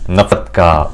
نفرت کا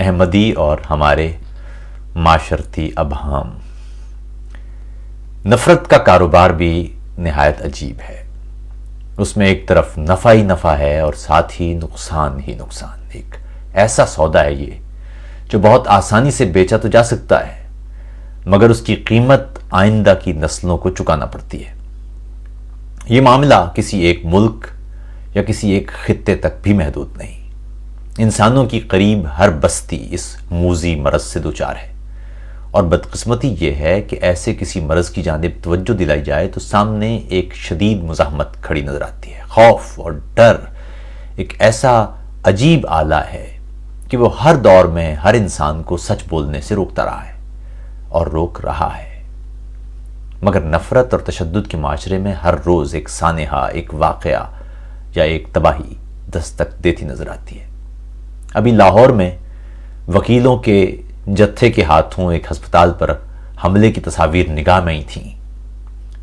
احمدی اور ہمارے معاشرتی ابہام۔ نفرت کا کاروبار بھی نہایت عجیب ہے۔ اس میں ایک طرف نفع ہی نفع ہے اور ساتھ ہی نقصان۔ ایک ایسا سودا ہے یہ جو بہت آسانی سے بیچا تو جا سکتا ہے، مگر اس کی قیمت آئندہ کی نسلوں کو چکانا پڑتی ہے۔ یہ معاملہ کسی ایک ملک یا کسی ایک خطے تک بھی محدود نہیں۔ انسانوں کی قریب ہر بستی اس موذی مرض سے دوچار ہے، اور بدقسمتی یہ ہے کہ ایسے کسی مرض کی جانب توجہ دلائی جائے تو سامنے ایک شدید مزاحمت کھڑی نظر آتی ہے۔ خوف اور ڈر ایک ایسا عجیب آلہ ہے کہ وہ ہر دور میں ہر انسان کو سچ بولنے سے روکتا رہا ہے اور روک رہا ہے، مگر نفرت اور تشدد کے معاشرے میں ہر روز ایک سانحہ، ایک واقعہ یا ایک تباہی دستک دیتی نظر آتی ہے۔ ابھی لاہور میں وکیلوں کے جتھے کے ہاتھوں ایک ہسپتال پر حملے کی تصاویر نگاہ میں ہی تھیں۔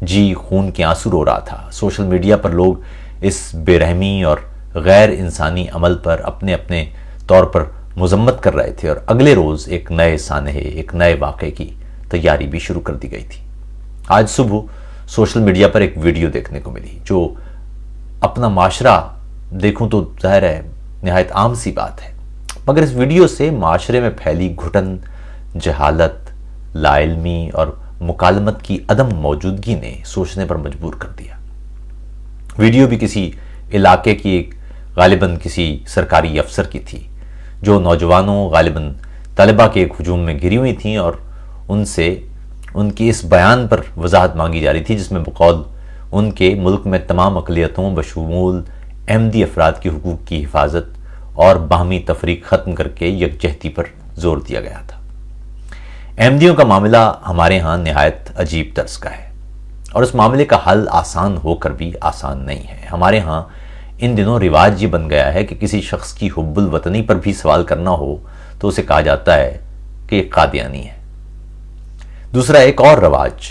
جی خون کے آنسو رو رہا تھا۔ سوشل میڈیا پر لوگ اس بے رحمی اور غیر انسانی عمل پر اپنے اپنے طور پر مذمت کر رہے تھے، اور اگلے روز ایک نئے سانحے، ایک نئے واقعے کی تیاری بھی شروع کر دی گئی تھی۔ آج صبح سوشل میڈیا پر ایک ویڈیو دیکھنے کو ملی جو اپنا معاشرہ دیکھوں تو ظاہر ہے نہایت عام سی بات ہے، مگر اس ویڈیو سے معاشرے میں پھیلی گھٹن، جہالت، لا علمی اور مکالمت کی عدم موجودگی نے سوچنے پر مجبور کر دیا۔ ویڈیو بھی کسی علاقے کی غالباً کسی سرکاری افسر کی تھی جو نوجوانوں غالباً طلبہ کے ایک ہجوم میں گری ہوئی تھیں، اور ان سے ان کی اس بیان پر وضاحت مانگی جا رہی تھی جس میں بقول ان کے ملک میں تمام اقلیتوں بشمول احمدی افراد کے حقوق کی حفاظت اور باہمی تفریق ختم کر کے یکجہتی پر زور دیا گیا تھا۔ احمدیوں کا معاملہ ہمارے ہاں نہایت عجیب طرز کا ہے، اور اس معاملے کا حل آسان ہو کر بھی آسان نہیں ہے۔ ہمارے ہاں ان دنوں رواج یہ بن گیا ہے کہ کسی شخص کی حب الوطنی پر بھی سوال کرنا ہو تو اسے کہا جاتا ہے کہ یہ قادیانی ہے۔ دوسرا ایک اور رواج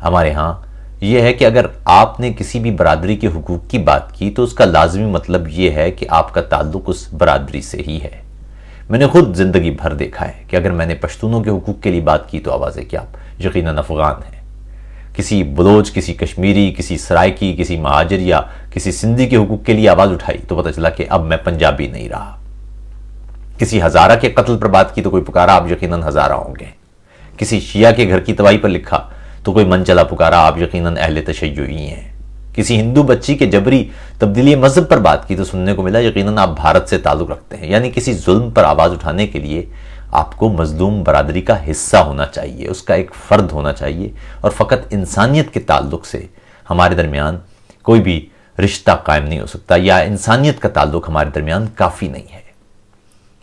ہمارے ہاں یہ ہے کہ اگر آپ نے کسی بھی برادری کے حقوق کی بات کی تو اس کا لازمی مطلب یہ ہے کہ آپ کا تعلق اس برادری سے ہی ہے۔ میں نے خود زندگی بھر دیکھا ہے کہ اگر میں نے پشتونوں کے حقوق کے لیے بات کی تو آوازیں کیا یقیناً افغان ہیں، کسی بلوچ، کسی کشمیری، کسی سرائکی، کسی مہاجر یا کسی سندھی کے حقوق کے لیے آواز اٹھائی تو پتہ چلا کہ اب میں پنجابی نہیں رہا۔ کسی ہزارہ کے قتل پر بات کی تو کوئی پکارا آپ یقیناً ہزارہ ہوں گے۔ کسی شیعہ کے گھر کی تباہی پر لکھا تو کوئی من چلا پکارا آپ یقیناً اہل تشیعی ہیں۔ کسی ہندو بچی کے جبری تبدیلی مذہب پر بات کی تو سننے کو ملا یقیناً آپ بھارت سے تعلق رکھتے ہیں۔ یعنی کسی ظلم پر آواز اٹھانے کے لیے آپ کو مظلوم برادری کا حصہ ہونا چاہیے، اس کا ایک فرد ہونا چاہیے، اور فقط انسانیت کے تعلق سے ہمارے درمیان کوئی بھی رشتہ قائم نہیں ہو سکتا، یا انسانیت کا تعلق ہمارے درمیان کافی نہیں ہے۔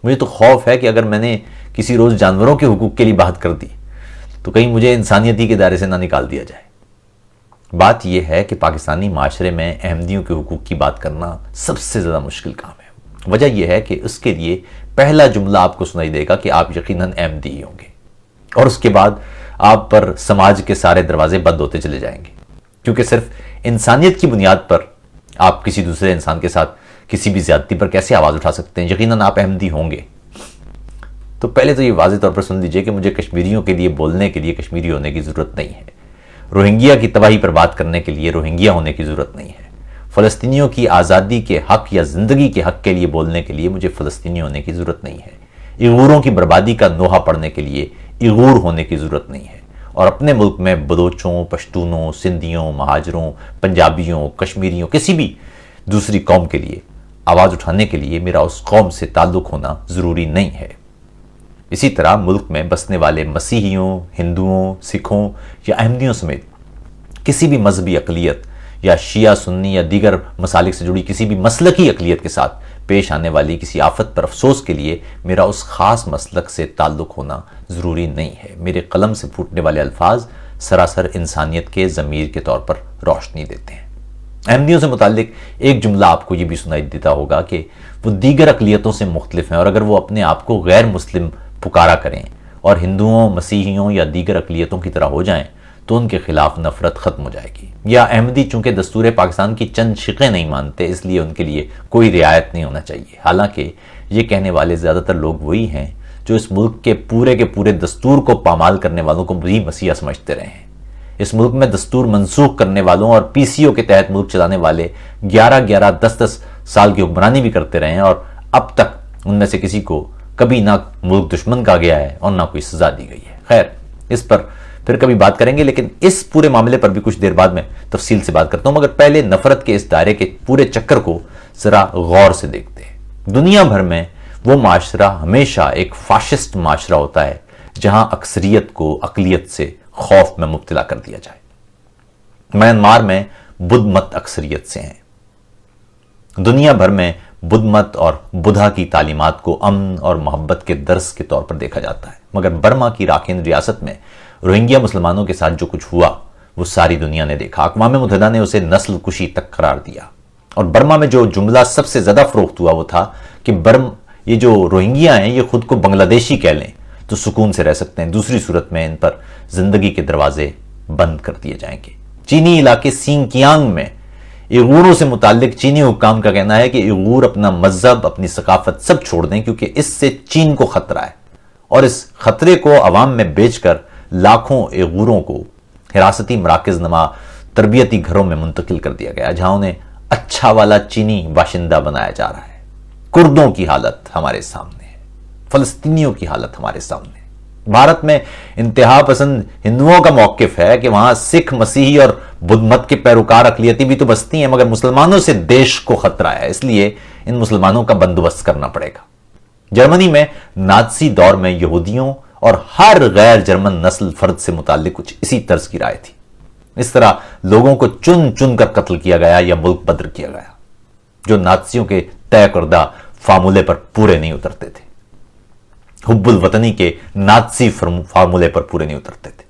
مجھے تو خوف ہے کہ اگر میں نے کسی روز جانوروں کے حقوق کے لیے بات کر دی تو کہیں مجھے انسانیتی کے دائرے سے نہ نکال دیا جائے۔ بات یہ ہے کہ پاکستانی معاشرے میں احمدیوں کے حقوق کی بات کرنا سب سے زیادہ مشکل کام ہے۔ وجہ یہ ہے کہ اس کے لیے پہلا جملہ آپ کو سنائی دے گا کہ آپ یقیناً احمدی ہی ہوں گے، اور اس کے بعد آپ پر سماج کے سارے دروازے بند ہوتے چلے جائیں گے، کیونکہ صرف انسانیت کی بنیاد پر آپ کسی دوسرے انسان کے ساتھ کسی بھی زیادتی پر کیسے آواز اٹھا سکتے ہیں؟ یقیناً آپ احمدی ہوں گے۔ تو پہلے تو یہ واضح طور پر سن لیجئے کہ مجھے کشمیریوں کے لیے بولنے کے لیے کشمیری ہونے کی ضرورت نہیں ہے، روہنگیا کی تباہی پر بات کرنے کے لیے روہنگیا ہونے کی ضرورت نہیں ہے، فلسطینیوں کی آزادی کے حق یا زندگی کے حق کے لیے بولنے کے لیے مجھے فلسطینی ہونے کی ضرورت نہیں ہے، ایغوروں کی بربادی کا نوحہ پڑھنے کے لیے ایغور ہونے کی ضرورت نہیں ہے، اور اپنے ملک میں بلوچوں، پشتونوں، سندھیوں، مہاجروں، پنجابیوں، کشمیریوں، کسی بھی دوسری قوم کے لیے آواز اٹھانے کے لیے میرا اس قوم سے تعلق ہونا ضروری نہیں ہے۔ اسی طرح ملک میں بسنے والے مسیحیوں، ہندوؤں، سکھوں یا احمدیوں سمیت کسی بھی مذہبی اقلیت یا شیعہ، سنی یا دیگر مسالک سے جڑی کسی بھی مسلکی اقلیت کے ساتھ پیش آنے والی کسی آفت پر افسوس کے لیے میرا اس خاص مسلک سے تعلق ہونا ضروری نہیں ہے۔ میرے قلم سے پھوٹنے والے الفاظ سراسر انسانیت کے ضمیر کے طور پر روشنی دیتے ہیں۔ احمدیوں سے متعلق ایک جملہ آپ کو یہ بھی سنائی دیتا ہوگا کہ وہ دیگر اقلیتوں سے مختلف ہیں، اور اگر وہ اپنے آپ کو غیر مسلم پکارا کریں اور ہندوؤں، مسیحیوں یا دیگر اقلیتوں کی طرح ہو جائیں تو ان کے خلاف نفرت ختم ہو جائے گی. یا احمدی چونکہ دستور پاکستان کی چند شقیں نہیں مانتے اس لیے ان کے لیے کوئی رعایت نہیں ہونا چاہیے. حالانکہ یہ کہنے والے زیادہ تر لوگ وہی ہیں جو اس ملک کے پورے دستور کو پامال کرنے والوں کو بھی مسیحا سمجھتے رہے ہیں. اس ملک میں دستور منسوخ کرنے والوں اور پی سی او کے تحت ملک چلانے والے 11 10 سال کی حکمرانی بھی کرتے رہے ہیں اور اب تک ان میں سے کسی کو کبھی نہ ملک دشمن کہا گیا ہے اور نہ کوئی سزا دی گئی ہے. خیر، اس پر پھر کبھی بات کریں گے، لیکن اس پورے معاملے پر بھی کچھ دیر بعد میں تفصیل سے بات کرتا ہوں. مگر پہلے نفرت کے اس دائرے کے پورے چکر کو ذرا غور سے دیکھتے ہیں. دنیا بھر میں وہ معاشرہ ہمیشہ ایک فاشسٹ معاشرہ ہوتا ہے جہاں اکثریت کو اقلیت سے خوف میں مبتلا کر دیا جائے. میانمار میں بدھ مت اکثریت سے ہیں. دنیا بھر میں بدھ مت اور بدھا کی تعلیمات کو امن اور محبت کے درس کے طور پر دیکھا جاتا ہے. مگر برما کی راکھین ریاست میں روہنگیا مسلمانوں کے ساتھ جو کچھ ہوا وہ ساری دنیا نے دیکھا. اقوام متحدہ نے اسے نسل کشی تک قرار دیا. اور برما میں جو جملہ سب سے زیادہ فروخت ہوا وہ تھا کہ یہ جو روہنگیا ہیں یہ خود کو بنگلہ دیشی کہہ لیں تو سکون سے رہ سکتے ہیں، دوسری صورت میں ان پر زندگی کے دروازے بند کر دیے جائیں گے. چینی علاقے سینکیانگ میں ایغوروں سے متعلق چینی حکام کا کہنا ہے کہ ایغور اپنا مذہب، اپنی ثقافت سب چھوڑ دیں کیونکہ اس سے چین کو خطرہ ہے. اور اس خطرے کو عوام میں بیچ کر لاکھوں ایغوروں کو حراستی مراکز نما تربیتی گھروں میں منتقل کر دیا گیا جہاں انہیں اچھا والا چینی باشندہ بنایا جا رہا ہے. کردوں کی حالت ہمارے سامنے ہے، فلسطینیوں کی حالت ہمارے سامنے ہے. بھارت میں انتہا پسند ہندوؤں کا موقف ہے کہ وہاں سکھ، مسیحی اور بدھ مت کے پیروکار اقلیتی بھی تو بستی ہیں مگر مسلمانوں سے دیش کو خطرہ ہے، اس لیے ان مسلمانوں کا بندوبست کرنا پڑے گا. جرمنی میں نازی دور میں یہودیوں اور ہر غیر جرمن نسل فرد سے متعلق کچھ اسی طرز کی رائے تھی. اس طرح لوگوں کو چن چن کر قتل کیا گیا یا ملک بدر کیا گیا جو نازیوں کے طے کردہ فارمولے پر پورے نہیں اترتے تھے، حب الوطنی کے نازی فارمولے پر پورے نہیں اترتے تھے.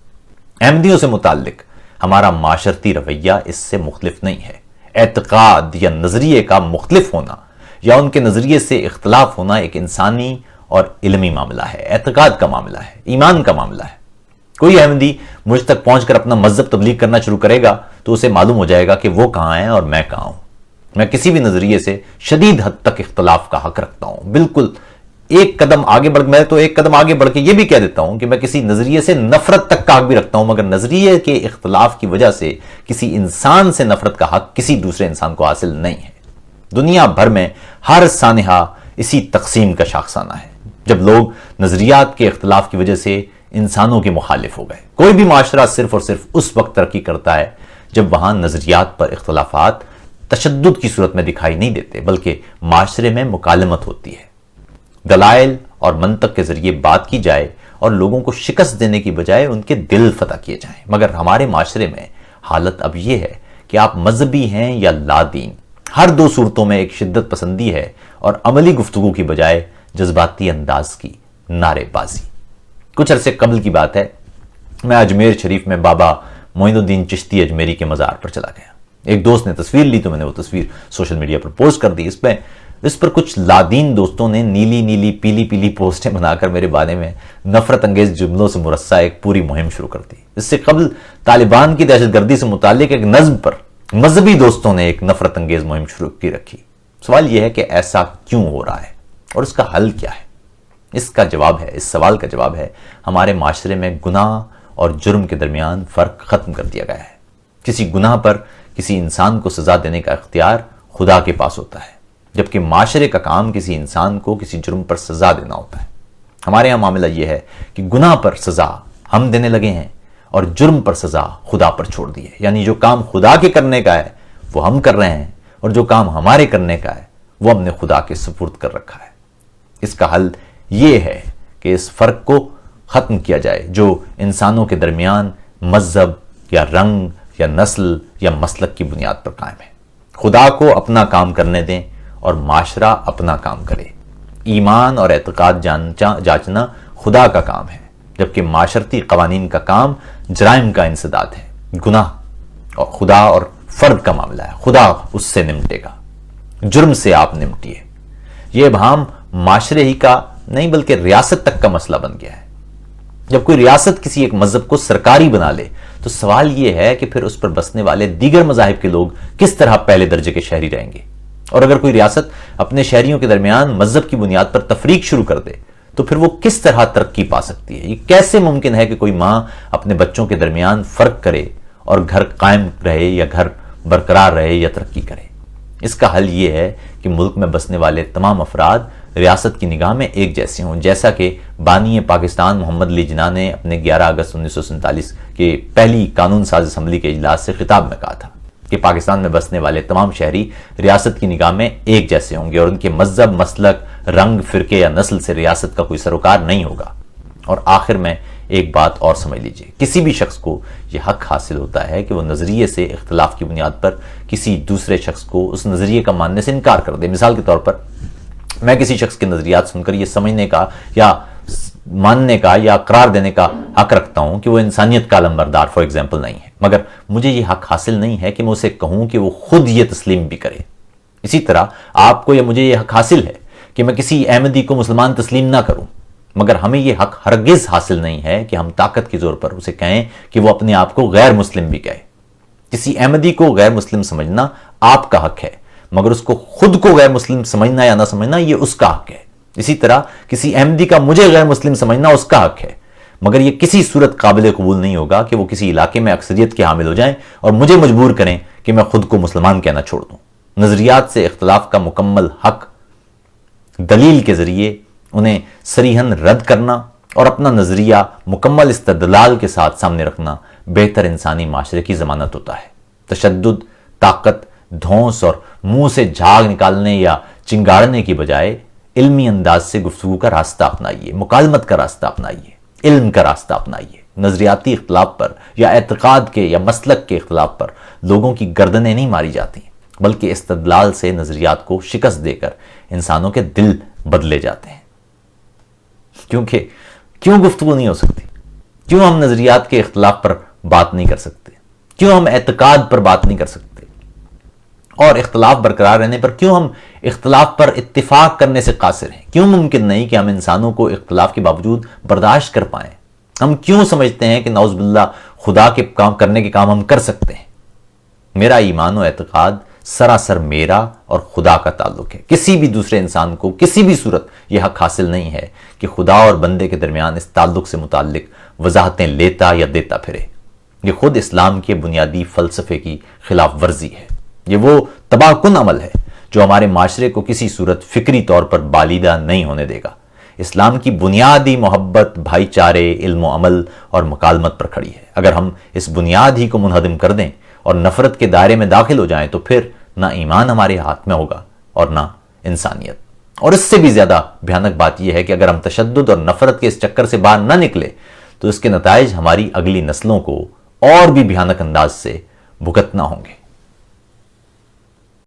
احمدیوں سے متعلق ہمارا معاشرتی رویہ اس سے مختلف نہیں ہے. اعتقاد یا نظریے کا مختلف ہونا یا ان کے نظریے سے اختلاف ہونا ایک انسانی اور علمی معاملہ ہے، اعتقاد کا معاملہ ہے، ایمان کا معاملہ ہے. کوئی احمدی مجھ تک پہنچ کر اپنا مذہب تبلیغ کرنا شروع کرے گا تو اسے معلوم ہو جائے گا کہ وہ کہاں ہیں اور میں کہاں ہوں. میں کسی بھی نظریے سے شدید حد تک اختلاف کا حق رکھتا ہوں. بالکل ایک قدم آگے بڑھ کے یہ بھی کہہ دیتا ہوں کہ میں کسی نظریے سے نفرت تک کا حق بھی رکھتا ہوں مگر نظریے کے اختلاف کی وجہ سے کسی انسان سے نفرت کا حق کسی دوسرے انسان کو حاصل نہیں ہے. دنیا بھر میں ہر سانحہ اسی تقسیم کا شاخسانہ ہے جب لوگ نظریات کے اختلاف کی وجہ سے انسانوں کے مخالف ہو گئے. کوئی بھی معاشرہ صرف اور صرف اس وقت ترقی کرتا ہے جب وہاں نظریات پر اختلافات تشدد کی صورت میں دکھائی نہیں دیتے بلکہ معاشرے میں مکالمت ہوتی ہے. دلائل اور منطق کے ذریعے بات کی جائے اور لوگوں کو شکست دینے کی بجائے ان کے دل فتح کیے جائیں. مگر ہمارے معاشرے میں حالت اب یہ ہے کہ آپ مذہبی ہیں یا لا دین، ہر دو صورتوں میں ایک شدت پسندی ہے اور عملی گفتگو کی بجائے جذباتی انداز کی نعرے بازی. کچھ عرصے قبل کی بات ہے، میں اجمیر شریف میں بابا معین الدین چشتی اجمیری کے مزار پر چلا گیا. ایک دوست نے تصویر لی تو میں نے وہ تصویر سوشل میڈیا پر پوسٹ کر دی. اس پر کچھ لادین دوستوں نے نیلی پیلی پوسٹیں بنا کر میرے بارے میں نفرت انگیز جملوں سے مرصع ایک پوری مہم شروع کر دی. اس سے قبل طالبان کی دہشت گردی سے متعلق ایک نظم پر مذہبی دوستوں نے ایک نفرت انگیز مہم شروع کی رکھی. سوال یہ ہے کہ ایسا کیوں ہو رہا ہے اور اس کا حل کیا ہے؟ اس سوال کا جواب ہے ہمارے معاشرے میں گناہ اور جرم کے درمیان فرق ختم کر دیا گیا ہے. کسی گناہ پر کسی انسان کو سزا دینے کا اختیار خدا کے پاس ہوتا ہے جبکہ معاشرے کا کام کسی انسان کو کسی جرم پر سزا دینا ہوتا ہے. ہمارے یہاں معاملہ یہ ہے کہ گناہ پر سزا ہم دینے لگے ہیں اور جرم پر سزا خدا پر چھوڑ دی ہے. یعنی جو کام خدا کے کرنے کا ہے وہ ہم کر رہے ہیں اور جو کام ہمارے کرنے کا ہے وہ ہم نے خدا کے سپرد کر رکھا ہے. اس کا حل یہ ہے کہ اس فرق کو ختم کیا جائے جو انسانوں کے درمیان مذہب یا رنگ یا نسل یا مسلک کی بنیاد پر قائم ہے. خدا کو اپنا کام کرنے دیں اور معاشرہ اپنا کام کرے. ایمان اور اعتقاد جانچنا خدا کا کام ہے جبکہ معاشرتی قوانین کا کام جرائم کا انسداد ہے. گناہ اور خدا اور فرد کا معاملہ ہے، خدا اس سے نمٹے گا، جرم سے آپ نمٹیے. یہ ابہام معاشرے ہی کا نہیں بلکہ ریاست تک کا مسئلہ بن گیا ہے. جب کوئی ریاست کسی ایک مذہب کو سرکاری بنا لے تو سوال یہ ہے کہ پھر اس پر بسنے والے دیگر مذاہب کے لوگ کس طرح پہلے درجے کے شہری رہیں گے؟ اور اگر کوئی ریاست اپنے شہریوں کے درمیان مذہب کی بنیاد پر تفریق شروع کر دے تو پھر وہ کس طرح ترقی پا سکتی ہے؟ یہ کیسے ممکن ہے کہ کوئی ماں اپنے بچوں کے درمیان فرق کرے اور گھر قائم رہے یا گھر برقرار رہے یا ترقی کرے؟ اس کا حل یہ ہے کہ ملک میں بسنے والے تمام افراد ریاست کی نگاہ میں ایک جیسے ہوں، جیسا کہ بانی پاکستان محمد علی جناح نے اپنے 11 اگست 1947 کے پہلی قانون ساز اسمبلی کے اجلاس سے خطاب میں کہا تھا کہ پاکستان میں بسنے والے تمام شہری ریاست کی نگاہ میں ایک جیسے ہوں گے اور ان کے مذہب، مسلک، رنگ، فرقے یا نسل سے ریاست کا کوئی سروکار نہیں ہوگا۔ اور آخر میں ایک بات اور سمجھ لیجئے، کسی بھی شخص کو یہ حق حاصل ہوتا ہے کہ وہ نظریے سے اختلاف کی بنیاد پر کسی دوسرے شخص کو اس نظریے کا ماننے سے انکار کر دے۔ مثال کے طور پر میں کسی شخص کے نظریات سن کر یہ سمجھنے کا یا ماننے کا یا قرار دینے کا حق رکھتا ہوں کہ وہ انسانیت کا علمبردار فار ایگزامپل نہیں ہے، مگر مجھے یہ حق حاصل نہیں ہے کہ میں اسے کہوں کہ وہ خود یہ تسلیم بھی کرے۔ اسی طرح آپ کو یا مجھے یہ حق حاصل ہے کہ میں کسی احمدی کو مسلمان تسلیم نہ کروں، مگر ہمیں یہ حق ہرگز حاصل نہیں ہے کہ ہم طاقت کے زور پر اسے کہیں کہ وہ اپنے آپ کو غیر مسلم بھی کہے۔ کسی احمدی کو غیر مسلم سمجھنا آپ کا حق ہے، مگر اس کو خود کو غیر مسلم سمجھنا یا نہ سمجھنا یہ اس کا حق ہے۔ اسی طرح کسی احمدی کا مجھے غیر مسلم سمجھنا اس کا حق ہے، مگر یہ کسی صورت قابل قبول نہیں ہوگا کہ وہ کسی علاقے میں اکثریت کے حامل ہو جائیں اور مجھے مجبور کریں کہ میں خود کو مسلمان کہنا چھوڑ دوں۔ نظریات سے اختلاف کا مکمل حق دلیل کے ذریعے انہیں صریحاً رد کرنا اور اپنا نظریہ مکمل استدلال کے ساتھ سامنے رکھنا بہتر انسانی معاشرے کی ضمانت ہوتا ہے۔ تشدد، طاقت، دھونس اور منہ سے جھاگ نکالنے یا چنگاڑنے کی بجائے علمی انداز سے گفتگو کا راستہ اپنائیے، مکالمت کا راستہ اپنائیے، علم کا راستہ اپنائیے۔ نظریاتی اختلاف پر یا اعتقاد کے یا مسلک کے اختلاف پر لوگوں کی گردنیں نہیں ماری جاتی، بلکہ استدلال سے نظریات کو شکست دے کر انسانوں کے دل بدلے جاتے ہیں۔ کیوں گفتگو نہیں ہو سکتی؟ کیوں ہم نظریات کے اختلاف پر بات نہیں کر سکتے؟ کیوں ہم اعتقاد پر بات نہیں کر سکتے؟ اور اختلاف برقرار رہنے پر کیوں ہم اختلاف پر اتفاق کرنے سے قاصر ہیں؟ کیوں ممکن نہیں کہ ہم انسانوں کو اختلاف کے باوجود برداشت کر پائیں؟ ہم کیوں سمجھتے ہیں کہ نعوذ باللہ خدا کے کام کرنے کے کام ہم کر سکتے ہیں؟ میرا ایمان و اعتقاد سراسر میرا اور خدا کا تعلق ہے۔ کسی بھی دوسرے انسان کو کسی بھی صورت یہ حق حاصل نہیں ہے کہ خدا اور بندے کے درمیان اس تعلق سے متعلق وضاحتیں لیتا یا دیتا پھرے۔ یہ خود اسلام کے بنیادی فلسفے کی خلاف ورزی ہے۔ یہ وہ تباہ کن عمل ہے جو ہمارے معاشرے کو کسی صورت فکری طور پر بالیدہ نہیں ہونے دے گا۔ اسلام کی بنیادی محبت، بھائی چارے، علم و عمل اور مکالمت پر کھڑی ہے۔ اگر ہم اس بنیاد ہی کو منہدم کر دیں اور نفرت کے دائرے میں داخل ہو جائیں تو پھر نہ ایمان ہمارے ہاتھ میں ہوگا اور نہ انسانیت۔ اور اس سے بھی زیادہ بھیانک بات یہ ہے کہ اگر ہم تشدد اور نفرت کے اس چکر سے باہر نہ نکلے تو اس کے نتائج ہماری اگلی نسلوں کو اور بھی بھیانک انداز سے بھگتنا ہوں گے۔